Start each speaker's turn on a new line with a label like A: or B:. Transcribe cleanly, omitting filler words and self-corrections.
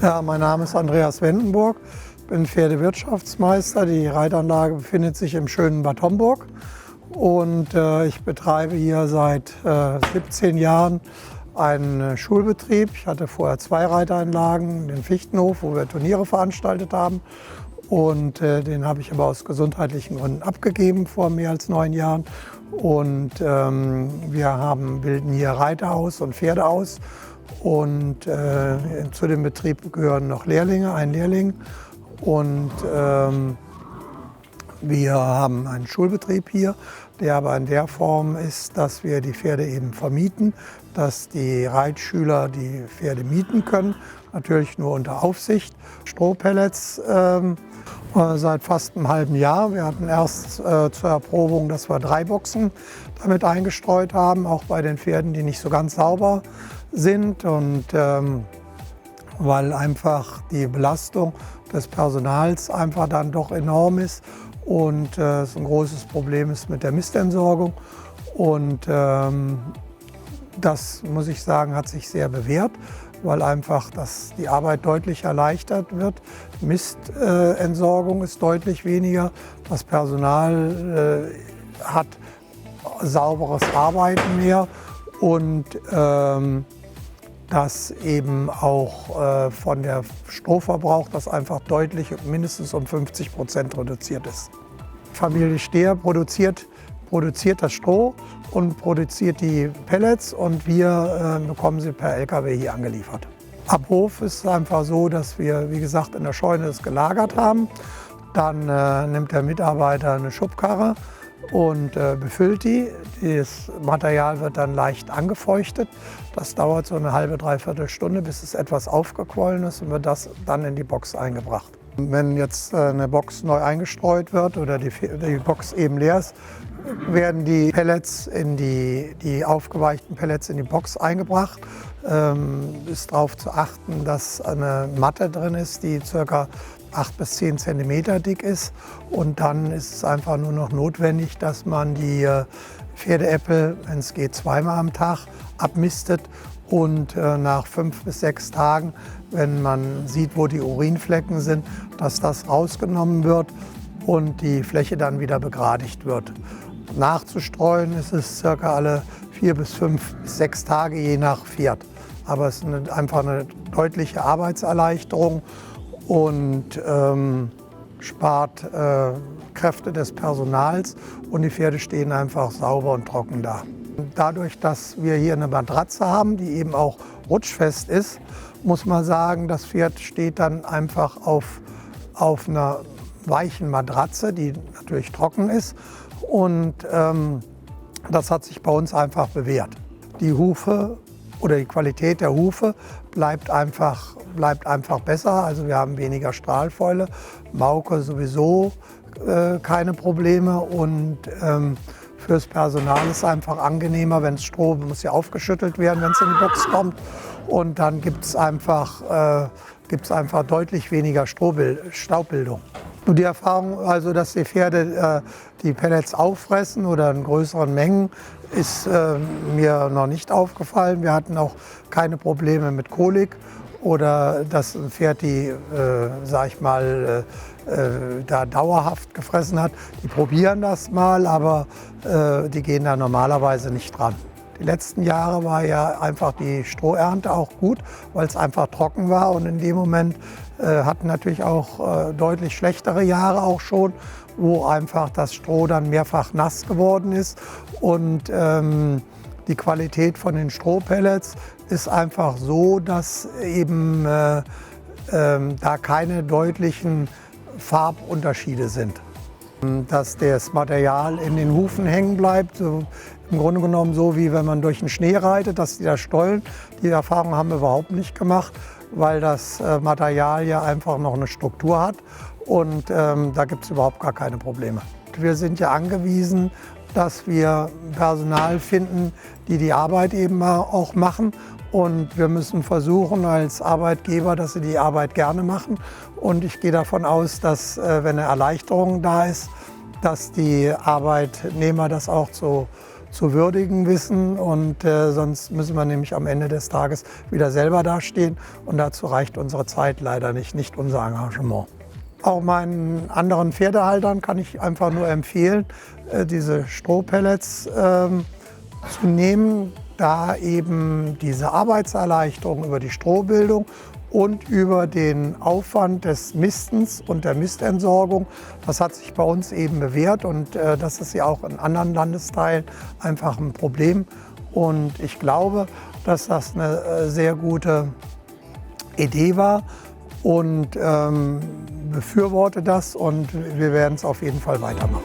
A: Ja, mein Name ist Andreas Wendenburg, bin Pferdewirtschaftsmeister. Die Reitanlage befindet sich im schönen Bad Homburg und ich betreibe hier seit 17 Jahren einen Schulbetrieb. Ich hatte vorher 2 Reiteranlagen, den Fichtenhof, wo wir Turniere veranstaltet haben, und den habe ich aber aus gesundheitlichen Gründen abgegeben vor mehr als 9 Jahren. Und wir bilden hier Reiter aus und Pferde aus. Und zu dem Betrieb gehören noch Lehrlinge, ein Lehrling. Und wir haben einen Schulbetrieb hier, der aber in der Form ist, dass wir die Pferde eben vermieten, dass die Reitschüler die Pferde mieten können, natürlich nur unter Aufsicht. Strohpellets seit fast einem halben Jahr. Wir hatten erst zur Erprobung, dass wir 3 Boxen damit eingestreut haben, auch bei den Pferden, die nicht so ganz sauber sind, und weil einfach die Belastung des Personals einfach dann doch enorm ist und es ein großes Problem ist mit der Mistentsorgung. Und das, muss ich sagen, hat sich sehr bewährt, weil einfach die Arbeit deutlich erleichtert wird. Mistentsorgung ist deutlich weniger. Das Personal hat sauberes Arbeiten mehr, und dass eben auch von der Strohverbrauch das einfach deutlich mindestens um 50% reduziert ist. Familie Stehr produziert das Stroh und produziert die Pellets, und wir bekommen sie per LKW hier angeliefert. Ab Hof ist es einfach so, dass wir, wie gesagt, in der Scheune es gelagert haben. Dann nimmt der Mitarbeiter eine Schubkarre und befüllt die. Das Material wird dann leicht angefeuchtet. Das dauert so eine halbe, dreiviertel Stunde, bis es etwas aufgequollen ist, und wird das dann in die Box eingebracht. Wenn jetzt eine Box neu eingestreut wird oder die Box eben leer ist, werden die Pellets die aufgeweichten Pellets in die Box eingebracht. Ist darauf zu achten, dass eine Matte drin ist, die ca. 8 bis 10 cm dick ist, und dann ist es einfach nur noch notwendig, dass man die Pferdeäpfel, wenn es geht, 2-mal am Tag abmistet, und nach 5 bis 6 Tagen, wenn man sieht, wo die Urinflecken sind, dass das rausgenommen wird und die Fläche dann wieder begradigt wird. Nachzustreuen ist es ca. alle 4 bis 5 bis 6 Tage, je nach Pferd. Aber es ist einfach eine deutliche Arbeitserleichterung und spart Kräfte des Personals, und die Pferde stehen einfach sauber und trocken da. Dadurch, dass wir hier eine Matratze haben, die eben auch rutschfest ist, muss man sagen, das Pferd steht dann einfach auf einer weichen Matratze, die natürlich trocken ist, und das hat sich bei uns einfach bewährt. Die Hufe oder die Qualität der Hufe bleibt einfach besser. Also wir haben weniger Strahlfäule, Mauke sowieso keine Probleme, und fürs Personal ist es einfach angenehmer, wenn es Stroh muss ja aufgeschüttelt werden, wenn es in die Box kommt, und dann gibt es einfach deutlich weniger Staubbildung. Und die Erfahrung, also dass die Pferde die Pellets auffressen oder in größeren Mengen, ist mir noch nicht aufgefallen. Wir hatten auch keine Probleme mit Kolik oder dass ein Pferd die, sag ich mal, da dauerhaft gefressen hat. Die probieren das mal, aber die gehen da normalerweise nicht dran. Die letzten Jahre war ja einfach die Strohernte auch gut, weil es einfach trocken war, und in dem Moment hatten natürlich auch deutlich schlechtere Jahre auch schon, wo einfach das Stroh dann mehrfach nass geworden ist, und die Qualität von den Strohpellets ist einfach so, dass eben da keine deutlichen Farbunterschiede sind. Dass das Material in den Hufen hängen bleibt, so im Grunde genommen so, wie wenn man durch den Schnee reitet, dass die da stollen. Die Erfahrung haben wir überhaupt nicht gemacht, weil das Material ja einfach noch eine Struktur hat, und da gibt es überhaupt gar keine Probleme. Wir sind ja angewiesen, dass wir Personal finden, die die Arbeit eben auch machen, und wir müssen versuchen als Arbeitgeber, dass sie die Arbeit gerne machen, und ich gehe davon aus, dass wenn eine Erleichterung da ist, dass die Arbeitnehmer das auch so zu würdigen wissen. Und sonst müssen wir nämlich am Ende des Tages wieder selber dastehen. Und dazu reicht unsere Zeit leider nicht unser Engagement. Auch meinen anderen Pferdehaltern kann ich einfach nur empfehlen, diese Strohpellets zu nehmen, da eben diese Arbeitserleichterung über die Strohbildung und über den Aufwand des Mistens und der Mistentsorgung, das hat sich bei uns eben bewährt und das ist ja auch in anderen Landesteilen einfach ein Problem. Und ich glaube, dass das eine sehr gute Idee war und befürworte das und wir werden es auf jeden Fall weitermachen.